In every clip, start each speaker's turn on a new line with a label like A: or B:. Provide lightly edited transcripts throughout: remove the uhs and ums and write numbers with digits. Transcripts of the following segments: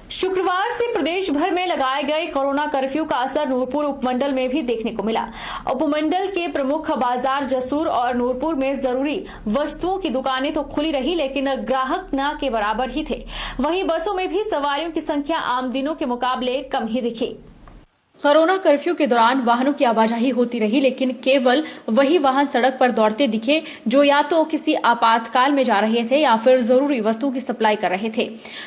A: शुक्रवार से प्रदेश भर में लगाए गए कोरोना कर्फ्यू का असर नूरपुर उपमंडल में भी देखने को मिला। उपमंडल के प्रमुख बाजार जसूर और नूरपुर में जरूरी वस्तुओं की दुकानें तो खुली रही, लेकिन ग्राहक न के बराबर ही थे। वहीं बसों में भी सवारियों की संख्या आम दिनों के मुकाबले कम ही दिखी। कोरोना कर्फ्यू के दौरान वाहनों की आवाजाही होती रही, लेकिन केवल वही वाहन सड़क पर दौड़ते दिखे जो या तो किसी आपातकाल में जा रहे थे या फिर जरूरी वस्तुओं की सप्लाई कर रहे थे।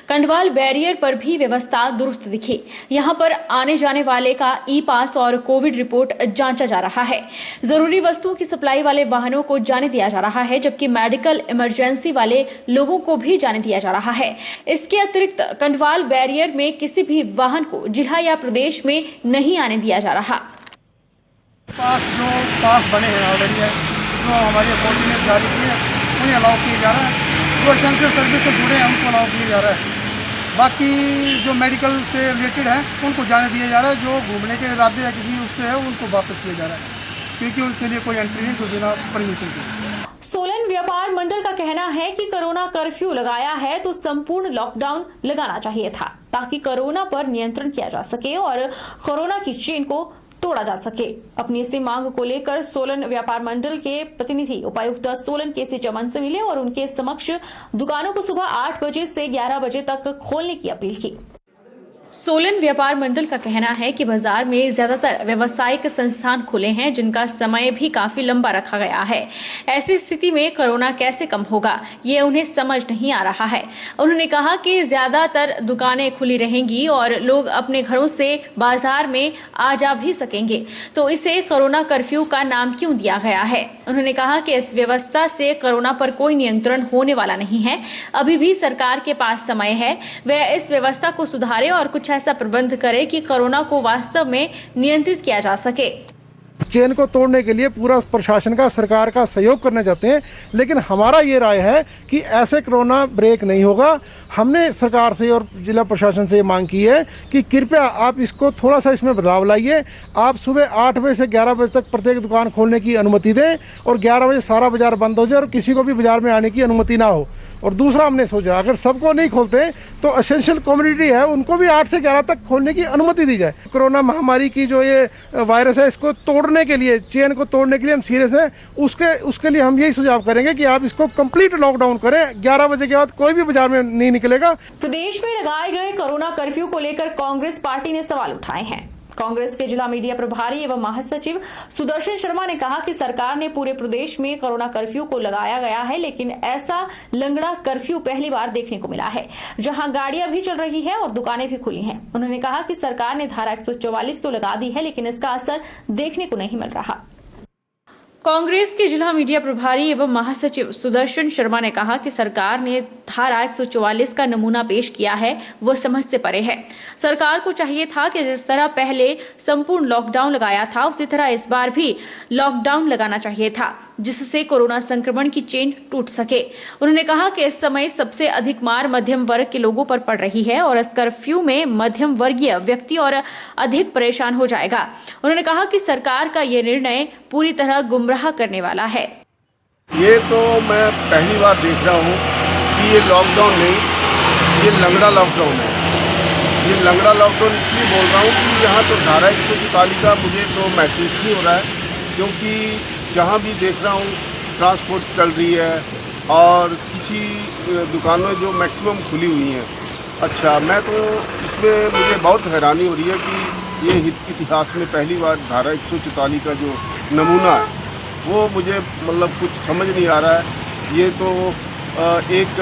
A: कंडवाल बैरियर पर भी व्यवस्था दुरुस्त दिखी। यहां पर आने जाने वाले का ई पास और कोविड रिपोर्ट जांचा जा रहा है। जरूरी वस्तुओं की सप्लाई वाले वाहनों को जाने दिया जा रहा है, जबकि मेडिकल इमरजेंसी वाले लोगों को भी जाने दिया जा रहा है। इसके अतिरिक्त कंडवाल बैरियर में किसी भी वाहन को जिला या प्रदेश में नहीं आने दिया जा रहा।
B: पास बने हैं ऑलरेडी है, जो हमारी अथॉरिटी ने जारी किए हैं उन्हें अलाउ किया जा रहा है। जो एसेंशियल सर्विस से जुड़े हैं उनको अलाउ किया जा रहा है। बाकी जो मेडिकल से रिलेटेड है उनको जाने दिया जा रहा है। जो घूमने के इरादे या किसी उससे है उनको वापस किया जा रहा है, क्योंकि उनके लिए कोई एंट्री नहीं तो बिना परमिशन के।
A: सोलन व्यापार मंडल का कहना है कि कोरोना कर्फ्यू लगाया है तो संपूर्ण लॉकडाउन लगाना चाहिए था, ताकि कोरोना पर नियंत्रण किया जा सके और कोरोना की चेन को तोड़ा जा सके। अपनी इसी मांग को लेकर सोलन व्यापार मंडल के प्रतिनिधि उपायुक्त सोलन केसी चमन से मिले और उनके समक्ष दुकानों को सुबह 8 बजे से 11 बजे तक खोलने की अपील की। सोलन व्यापार मंडल का कहना है कि बाजार में ज्यादातर व्यावसायिक संस्थान खुले हैं, जिनका समय भी काफी लंबा रखा गया है। ऐसी स्थिति में कोरोना कैसे कम होगा, ये उन्हें समझ नहीं आ रहा है। उन्होंने कहा कि ज्यादातर दुकानें खुली रहेंगी और लोग अपने घरों से बाजार में आ जा भी सकेंगे, तो इसे कोरोना कर्फ्यू का नाम क्यों दिया गया है। उन्होंने कहा कि इस व्यवस्था से कोरोना पर कोई नियंत्रण होने वाला नहीं है। अभी भी सरकार के पास समय है, वह इस व्यवस्था को सुधारे और कुछ ऐसा प्रबंध करे कि कोरोना को वास्तव में नियंत्रित किया जा सके।
C: चेन को तोड़ने के लिए पूरा प्रशासन का, सरकार का सहयोग करना चाहते हैं, लेकिन हमारा ये राय है कि ऐसे कोरोना ब्रेक नहीं होगा। हमने सरकार से और जिला प्रशासन से ये मांग की है कि कृपया आप इसको थोड़ा सा इसमें बदलाव लाइए। आप सुबह 8 बजे से 11 बजे तक प्रत्येक दुकान खोलने की अनुमति दें और 11 बजे सारा बाजार बंद हो जाए और किसी को भी बाजार में आने की अनुमति ना हो। और दूसरा हमने सोचा अगर सबको नहीं खोलते तो एसेंशियल कम्युनिटी है उनको भी 8 से 11 तक खोलने की अनुमति दी जाए। कोरोना महामारी की जो ये वायरस है, इसको तोड़ने के लिए, चेन को तोड़ने के लिए हम सीरियस हैं। उसके लिए हम यही सुझाव करेंगे कि आप इसको कंप्लीट लॉकडाउन करें। 11 बजे के बाद कोई भी बाजार में नहीं निकलेगा।
A: प्रदेश में लगाए गए कोरोना कर्फ्यू को लेकर कांग्रेस पार्टी ने सवाल उठाए हैं। कांग्रेस के जिला मीडिया प्रभारी एवं महासचिव सुदर्शन शर्मा ने कहा कि सरकार ने पूरे प्रदेश में कोरोना कर्फ्यू को लगाया गया है, लेकिन ऐसा लंगड़ा कर्फ्यू पहली बार देखने को मिला है, जहां गाड़ियां भी चल रही है और दुकानें भी खुली हैं। उन्होंने कहा कि सरकार ने धारा 144 तो लगा दी है, लेकिन इसका असर देखने को नहीं मिल रहा। कांग्रेस के जिला मीडिया प्रभारी एवं महासचिव सुदर्शन शर्मा ने कहा कि सरकार ने धारा 144 का नमूना पेश किया है, वो समझ से परे है। सरकार को चाहिए था कि जिस तरह पहले संपूर्ण लॉकडाउन लगाया था, उसी तरह इस बार भी लॉकडाउन लगाना चाहिए था, जिससे कोरोना संक्रमण की चेन टूट सके। उन्होंने कहा कि इस समय सबसे अधिक मार मध्यम वर्ग के लोगों पर पड़ रही है और इस कर्फ्यू में मध्यम वर्गीय व्यक्ति और अधिक परेशान हो जाएगा। उन्होंने कहा कि सरकार का ये निर्णय पूरी तरह गुमराह करने वाला है।
B: ये तो मैं पहली बार देख रहा हूँ कि ये लॉकडाउन नहीं, ये लंगड़ा लॉकडाउन है। ये लंगड़ा लॉकडाउन इसलिए बोल रहा हूँ कि यहाँ तो धारा 144 का मुझे तो महसूस नहीं हो रहा है, क्योंकि जहाँ भी देख रहा हूँ ट्रांसपोर्ट चल रही है और किसी दुकानों जो मैक्सिमम खुली हुई हैं। अच्छा, मैं तो इसमें मुझे बहुत हैरानी हो रही है कि ये इतिहास में पहली बार धारा 144 का जो नमूना है वो मुझे मतलब कुछ समझ नहीं आ रहा है। ये तो एक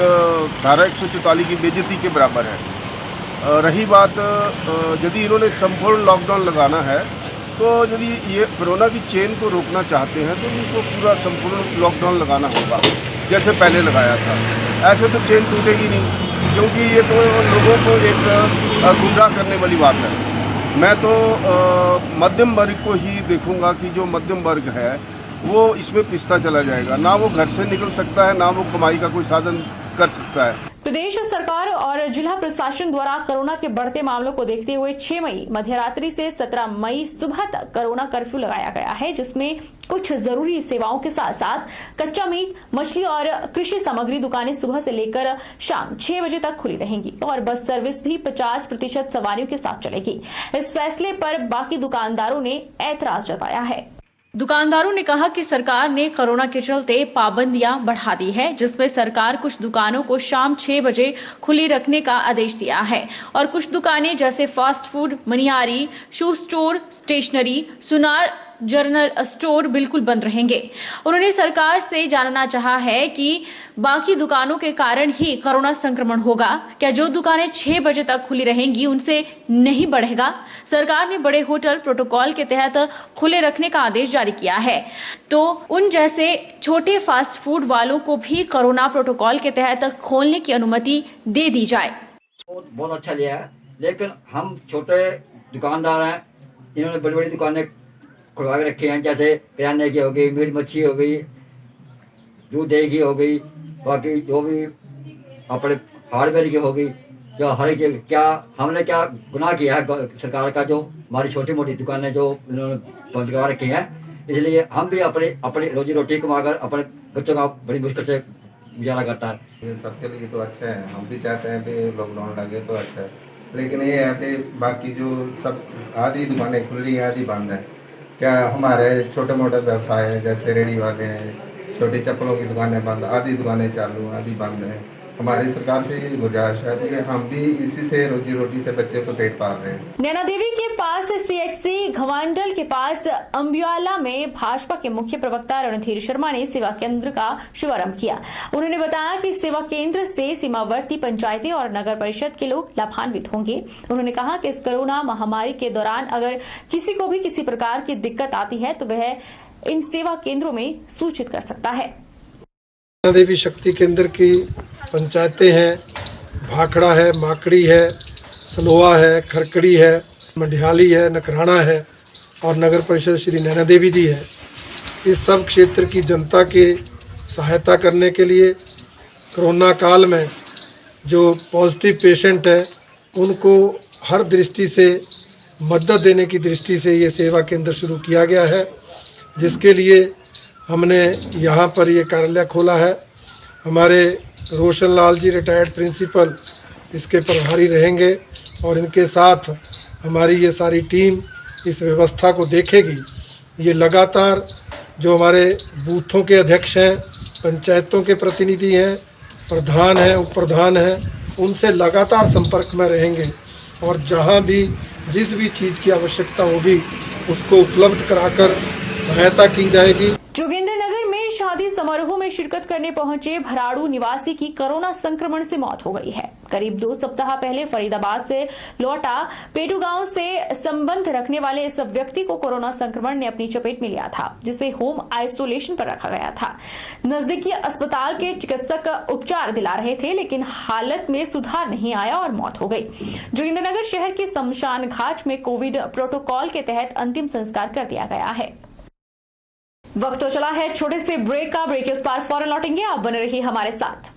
B: धारा 144 की बेइज्जती के बराबर है। रही बात यदि इन्होंने संपूर्ण लॉकडाउन लगाना है, तो यदि ये कोरोना की चेन को रोकना चाहते हैं तो इनको पूरा संपूर्ण लॉकडाउन लगाना होगा, जैसे पहले लगाया था। ऐसे तो चेन टूटेगी नहीं, क्योंकि ये तो लोगों को एक गुमराह करने वाली बात है। मैं तो मध्यम वर्ग को ही देखूंगा कि जो मध्यम वर्ग है वो इसमें पिसता चला जाएगा। ना वो घर से निकल सकता है, ना वो कमाई का कोई साधन कर सकता है।
A: प्रदेश सरकार और जिला प्रशासन द्वारा कोरोना के बढ़ते मामलों को देखते हुए 6 मई मध्यरात्रि से 17 मई सुबह तक कोरोना कर्फ्यू लगाया गया है, जिसमें कुछ जरूरी सेवाओं के साथ साथ कच्चा मीट, मछली और कृषि सामग्री दुकानें सुबह से लेकर शाम 6 बजे तक खुली रहेंगी और बस सर्विस भी 50% सवारियों के साथ चलेगी। इस फैसले पर बाकी दुकानदारों ने ऐतराज जताया है। दुकानदारों ने कहा कि सरकार ने कोरोना के चलते पाबंदियां बढ़ा दी है, जिसमें सरकार कुछ दुकानों को शाम 6 बजे खुली रखने का आदेश दिया है और कुछ दुकानें जैसे फास्ट फूड, मनिहारी, शू स्टोर, स्टेशनरी, सुनार जनरल स्टोर बिल्कुल बंद रहेंगे। उन्होंने सरकार से जानना चाहा है कि बाकी दुकानों के कारण ही कोरोना संक्रमण होगा क्या? जो दुकानें 6 बजे तक खुली रहेंगी उनसे नहीं बढ़ेगा? सरकार ने बड़े होटल प्रोटोकॉल के तहत खुले रखने का आदेश जारी किया है, तो उन जैसे छोटे फास्ट फूड वालों को भी कोरोना प्रोटोकॉल के तहत खोलने की अनुमति दे दी जाए।
D: बहुत अच्छा लिया है, लेकिन हम छोटे दुकानदार हैं, इन्होंने बड़ी बड़ी दुकानें खुलवा के रखे हैं, जैसे किराने की हो गई, मीट मच्छी हो गई, दूध दही की हो गई, बाकी जो भी अपने हार्डवेयर की हो गई, जो हर एक क्या हमने क्या गुनाह किया है सरकार का, जो हमारी छोटी मोटी दुकानें जो इन्होंने बंद करवा रखी हैं, इसलिए हम भी अपनी रोजी रोटी कमाकर अपने बच्चों का बड़ी मुश्किल से गुजारा करता है।
E: ये सबके लिए तो अच्छा है, हम भी चाहते हैं कि लॉकडाउन लगे तो अच्छा है, लेकिन ये है कि बाकी जो सब आधी दुकानें खुल रही हैं, आधी बंद है। क्या हमारे छोटे मोटे व्यवसाय हैं, जैसे रेडी वाले हैं, छोटी चप्पलों की दुकानें बंद, आधी दुकानें चालू, आधी बंद हैं। हमारी सरकार से ये गुजारिश है कि हम भी इसी से रोजी रोटी से बच्चे को पेट पाल रहे हैं।
A: नैना देवी के पास CHC घवांडल के पास अम्बियाला में भाजपा के मुख्य प्रवक्ता रणधीर शर्मा ने सेवा केंद्र का शुभारंभ किया। उन्होंने बताया कि सेवा केंद्र से सीमावर्ती पंचायतें और नगर परिषद के लोग लाभान्वित होंगे। उन्होंने कहा कि इस कोरोना महामारी के दौरान अगर किसी को भी किसी प्रकार की दिक्कत आती है तो वह इन सेवा केंद्रों में सूचित कर सकता है।
C: नैना देवी शक्ति केंद्र की पंचायतें हैं, भाखड़ा है, माकड़ी है, सलोआ है, खरकड़ी है, मंडिहाली है, नकराना है और नगर परिषद श्री नैना देवी जी है। इस सब क्षेत्र की जनता के सहायता करने के लिए कोरोना काल में जो पॉजिटिव पेशेंट है उनको हर दृष्टि से मदद देने की दृष्टि से ये सेवा केंद्र शुरू किया गया है, जिसके लिए हमने यहाँ पर ये कार्यालय खोला है। हमारे रोशन लाल जी रिटायर्ड प्रिंसिपल इसके प्रभारी रहेंगे और इनके साथ हमारी ये सारी टीम इस व्यवस्था को देखेगी। ये लगातार जो हमारे बूथों के अध्यक्ष हैं, पंचायतों के प्रतिनिधि हैं, प्रधान हैं, उप प्रधान हैं, उनसे लगातार संपर्क में रहेंगे और जहाँ भी जिस भी चीज़ की आवश्यकता होगी उसको उपलब्ध कराकर सहायता की जाएगी।
A: जोगिंद्रनगर में शादी समारोह में शिरकत करने पहुंचे भराड़ू निवासी की कोरोना संक्रमण से मौत हो गई है। करीब 2 सप्ताह पहले फरीदाबाद से लौटा पेटू गांव से संबंध रखने वाले इस व्यक्ति को कोरोना संक्रमण ने अपनी चपेट में लिया था, जिसे होम आइसोलेशन पर रखा गया था। नजदीकी अस्पताल के चिकित्सक उपचार दिला रहे थे, लेकिन हालत में सुधार नहीं आया और मौत हो गई। जोगिंद्रनगर शहर के शमशान घाट में कोविड प्रोटोकॉल के तहत अंतिम संस्कार कर दिया गया है। वक्त तो चला है छोटे से ब्रेक का। ब्रेक के उस पार फौरन लौटेंगे, आप बने रहिए हमारे साथ।